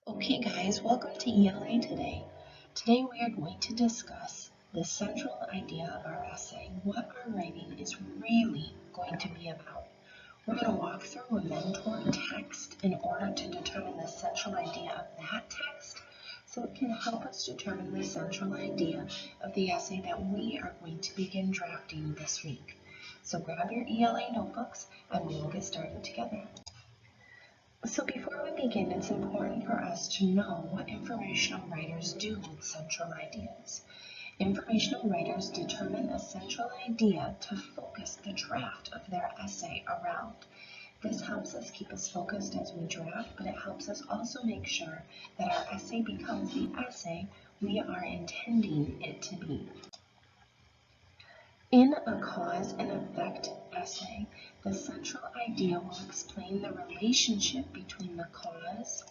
Okay guys, welcome to ELA today. Today we are going to discuss the central idea of our essay, what our writing is really going to be about. We're going to walk through a mentor text in order to determine the central idea of that text so it can help us determine the central idea of the essay that we are going to begin drafting this week. So grab your ELA notebooks and we will get started together. So before we begin, it's important for us to know what informational writers do with central ideas. Informational writers determine a central idea to focus the draft of their essay around. This helps us keep us focused as we draft, but it helps us also make sure that our essay becomes the essay we are intending it to be. In a cause and effect essay, the central idea will explain the relationship between the cause,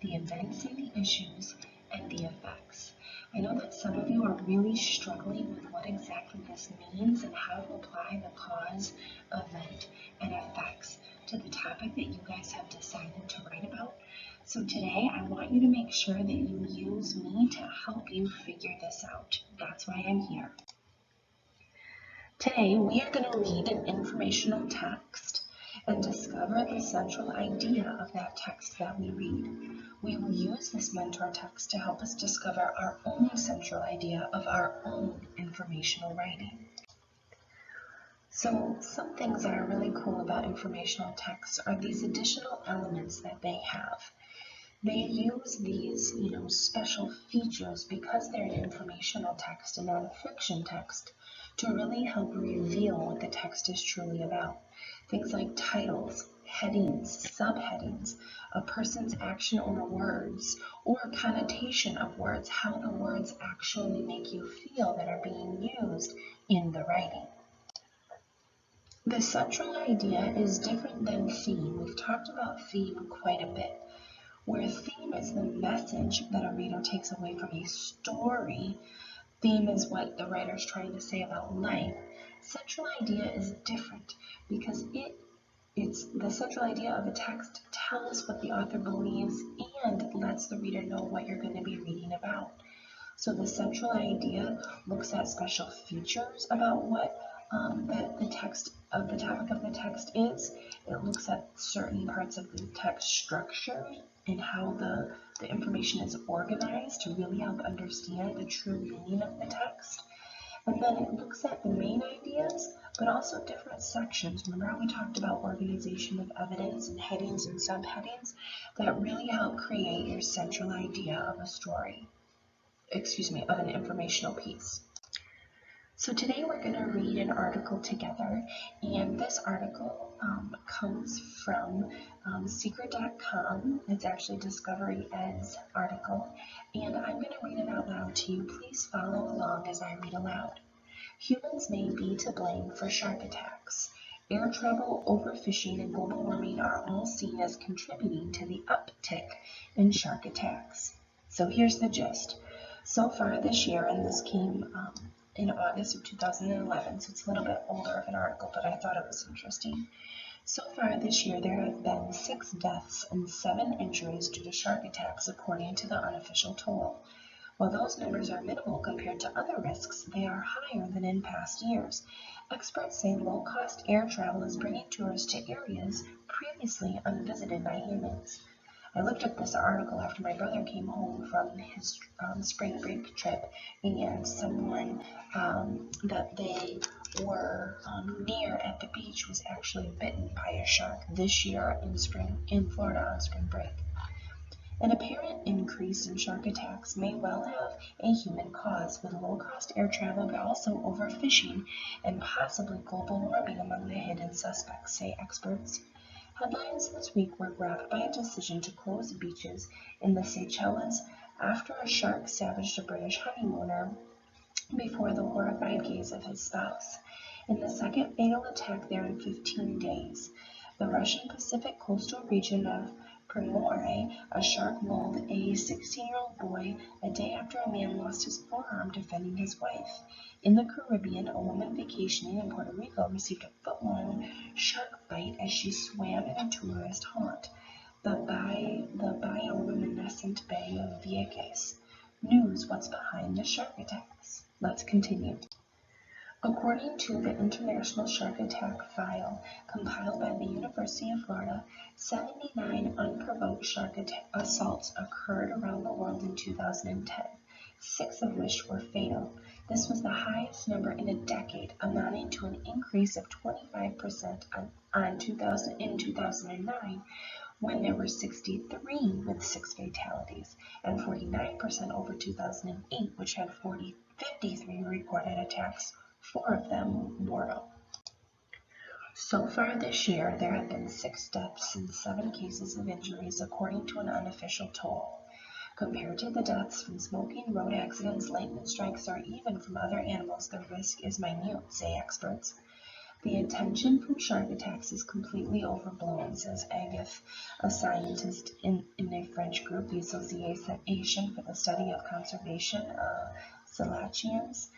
the events and the issues, and the effects. I know that some of you are really struggling with what exactly this means and how to apply the cause, event, and effects to the topic that you guys have decided to write about. So today I want you to make sure that you use me to help you figure this out. That's why I'm here. Today, we are going to read an informational text and discover the central idea of that text that we read. We will use this mentor text to help us discover our own central idea of our own informational writing. So, some things that are really cool about informational texts are these additional elements that they have. They use these, special features because they're an informational text and non-fiction text to really help reveal what the text is truly about. Things like titles, headings, subheadings, a person's action or words, or connotation of words, how the words actually make you feel that are being used in the writing. The central idea is different than theme. We've talked about theme quite a bit. Where theme is the message that a reader takes away from a story, theme is what the writer is trying to say about life. Central idea is different because it's the central idea of a text tells what the author believes and lets the reader know what you're going to be reading about. So the central idea looks at special features about what the topic of the text is. It looks at certain parts of the text structure and how the information is organized to really help understand the true meaning of the text. And then it looks at the main ideas, but also different sections. Remember how we talked about organization of evidence and headings and subheadings that really help create your central idea of a story. Of an informational piece. So today we're going to read an article together, and this article comes from secret.com. It's actually Discovery Ed's article, and I'm going to read it out loud to you. Please follow along as I read aloud. Humans may be to blame for shark attacks. Air travel, overfishing, and global warming are all seen as contributing to the uptick in shark attacks. So here's the gist. So far this year, and this came in August of 2011, so it's a little bit older of an article, but I thought it was interesting. So far this year, there have been 6 deaths and 7 injuries due to shark attacks, according to the unofficial toll. While those numbers are minimal compared to other risks, they are higher than in past years. Experts say low-cost air travel is bringing tourists to areas previously unvisited by humans. I looked up this article after my brother came home from his spring break trip, and someone that they were near at the beach was actually bitten by a shark this year in Florida on spring break. An apparent increase in shark attacks may well have a human cause, with low-cost air travel, but also overfishing and possibly global warming among the hidden suspects, say experts. Headlines this week were grabbed by a decision to close beaches in the Seychelles after a shark savaged a British honeymooner before the horrified gaze of his spouse. In the second fatal attack there in 15 days, the Russian Pacific coastal region of Primorye, a shark mauled a 16-year-old boy a day after a man lost his forearm defending his wife. In the Caribbean, a woman vacationing in Puerto Rico received a foot-long shark bite as she swam in a tourist haunt. The bioluminescent adjacent Bay of Vieques. News: what's behind the shark attacks? Let's continue. According to the International Shark Attack File compiled by the University of Florida, 79 unprovoked shark assaults occurred around the world in 2010, 6 of which were fatal. This was the highest number in a decade, amounting to an increase of 25% in 2009, when there were 63 with 6 fatalities, and 49% over 2008, which had 53 reported attacks. 4 of them mortal. So far this year, there have been 6 deaths and 7 cases of injuries, according to an unofficial toll. Compared to the deaths from smoking, road accidents, lightning strikes, or even from other animals, the risk is minute, say experts. The attention from shark attacks is completely overblown, says Agif, a scientist in a French group, the Association for the Study of Conservation of Cetaceans,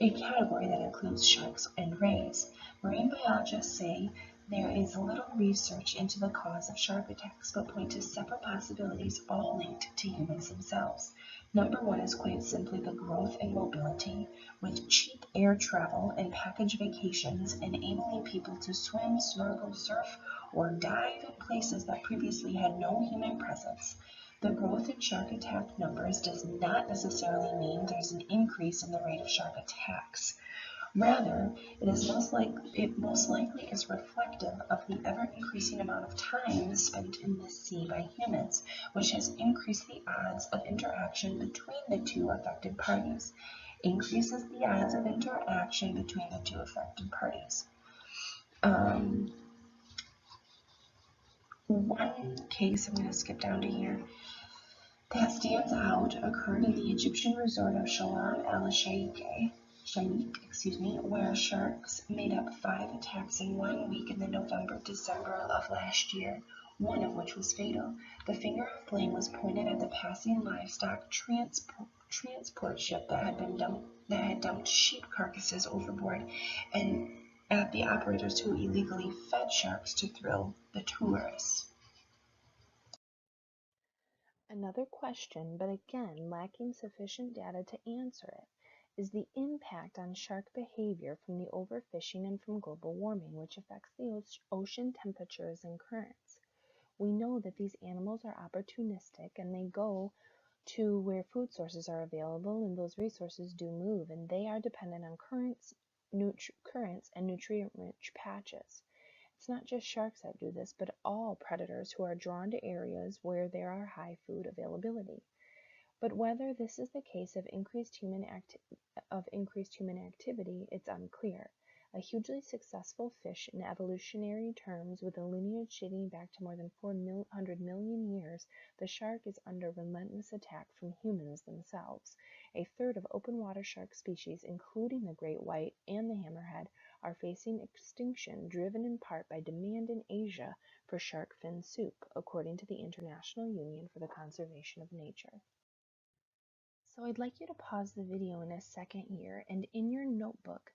a category that includes sharks and rays. Marine biologists say there is little research into the cause of shark attacks, but point to several possibilities, all linked to humans themselves. Number 1 is quite simply the growth in mobility, with cheap air travel and package vacations enabling people to swim, snorkel, surf, or dive in places that previously had no human presence. The growth in shark attack numbers does not necessarily mean there's an increase in the rate of shark attacks. Rather, it most likely is reflective of the ever-increasing amount of time spent in the sea by humans, which has increased the odds of interaction between the two affected parties. Increases the odds of interaction between the two affected parties. One case, I'm going to skip down to here, that stands out occurred in the Egyptian resort of Sharm el-Sheikh, where sharks made up 5 attacks in 1 week in the November-December of last year, one of which was fatal. The finger of blame was pointed at the passing livestock transport ship that had dumped sheep carcasses overboard, and at the operators who illegally fed sharks to thrill the tourists. Another question, but again lacking sufficient data to answer it, is the impact on shark behavior from the overfishing and from global warming, which affects the ocean temperatures and currents. We know that these animals are opportunistic and they go to where food sources are available, and those resources do move, and they are dependent on currents and nutrient-rich patches. It's not just sharks that do this, but all predators who are drawn to areas where there are high food availability. But whether this is the case of increased human activity, it's unclear. A hugely successful fish in evolutionary terms, with a lineage dating back to more than 400 million years, the shark is under relentless attack from humans themselves. A third of open water shark species, including the great white and the hammerhead, are facing extinction, driven in part by demand in Asia for shark fin soup, according to the International Union for the Conservation of Nature. So I'd like you to pause the video in a second here, and in your notebook,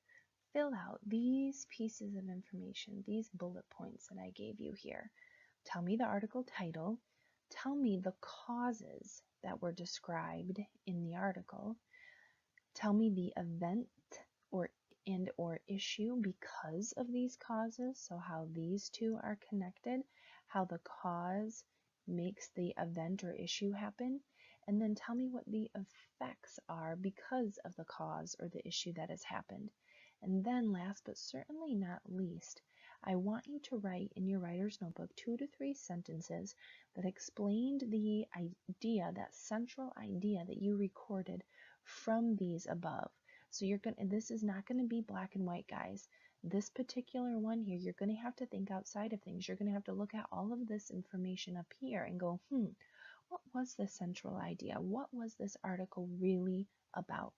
fill out these pieces of information, these bullet points that I gave you here. Tell me the article title, tell me the causes that were described in the article, tell me the event or issue because of these causes, so how these two are connected, how the cause makes the event or issue happen, and then tell me what the effects are because of the cause or the issue that has happened. And then last but certainly not least, I want you to write in your writer's notebook 2 to 3 sentences that explained the idea, that central idea that you recorded from these above. So this is not going to be black and white, guys. This particular one here, you're going to have to think outside of things. You're going to have to look at all of this information up here and go, what was the central idea? What was this article really about?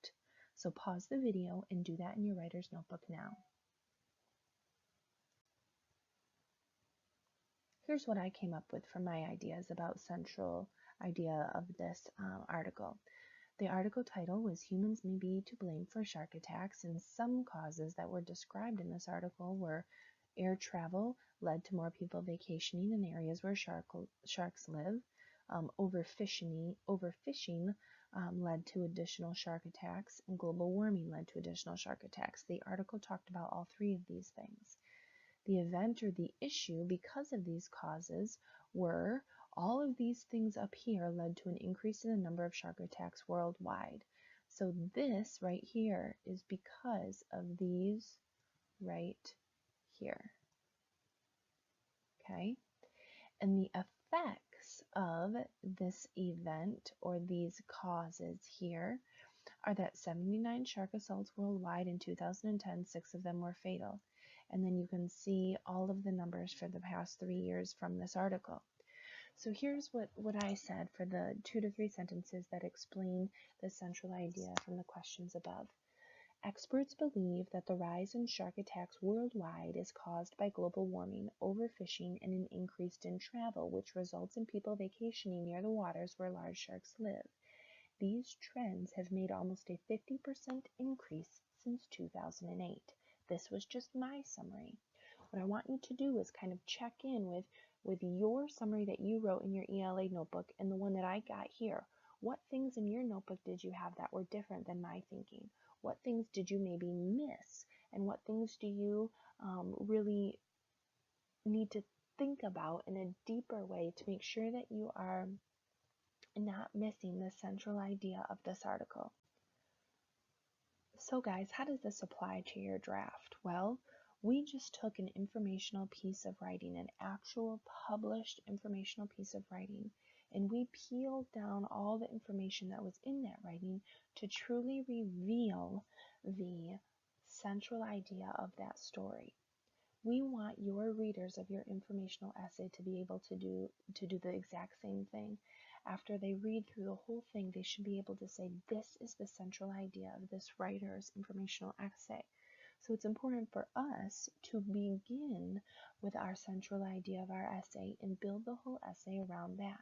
So pause the video and do that in your writer's notebook now. Here's what I came up with from my ideas about central idea of this article. The article title was Humans May Be to Blame for Shark Attacks, and some causes that were described in this article were air travel led to more people vacationing in areas where sharks live. Overfishing led to additional shark attacks, and global warming led to additional shark attacks. The article talked about all three of these things. The event or the issue because of these causes were all of these things up here led to an increase in the number of shark attacks worldwide. So this right here is because of these right here. Okay? And the effects of this event or these causes here are that 79 shark assaults worldwide in 2010, 6 of them were fatal. And then you can see all of the numbers for the past 3 years from this article. So here's what I said for the 2 to 3 sentences that explain the central idea from the questions above. Experts believe that the rise in shark attacks worldwide is caused by global warming, overfishing, and an increase in travel, which results in people vacationing near the waters where large sharks live. These trends have made almost a 50% increase since 2008. This was just my summary. What I want you to do is kind of check in with your summary that you wrote in your ELA notebook and the one that I got here. What things in your notebook did you have that were different than my thinking? What things did you maybe miss? And what things do you really need to think about in a deeper way to make sure that you are not missing the central idea of this article? So guys, how does this apply to your draft? Well, we just took an informational piece of writing, an actual published informational piece of writing, and we peeled down all the information that was in that writing to truly reveal the central idea of that story. We want your readers of your informational essay to be able to do the exact same thing. After they read through the whole thing, they should be able to say, this is the central idea of this writer's informational essay. So it's important for us to begin with our central idea of our essay and build the whole essay around that.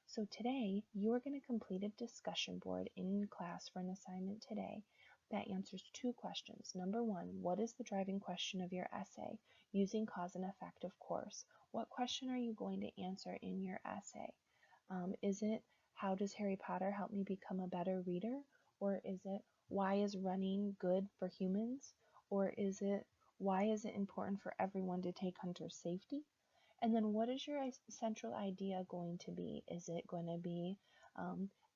So today, you're going to complete a discussion board in class for an assignment today that answers 2 questions. Number 1, what is the driving question of your essay? Using cause and effect, of course. What question are you going to answer in your essay? Is it, how does Harry Potter help me become a better reader? Or is it, why is running good for humans? Or is it, why is it important for everyone to take hunter safety? And then what is your central idea going to be? Is it going to be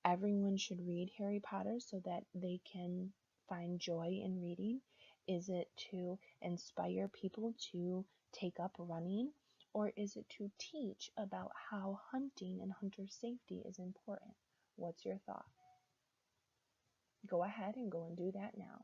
everyone should read Harry Potter so that they can find joy in reading? Is it to inspire people to take up running? Or is it to teach about how hunting and hunter safety is important? What's your thought? Go ahead and go and do that now.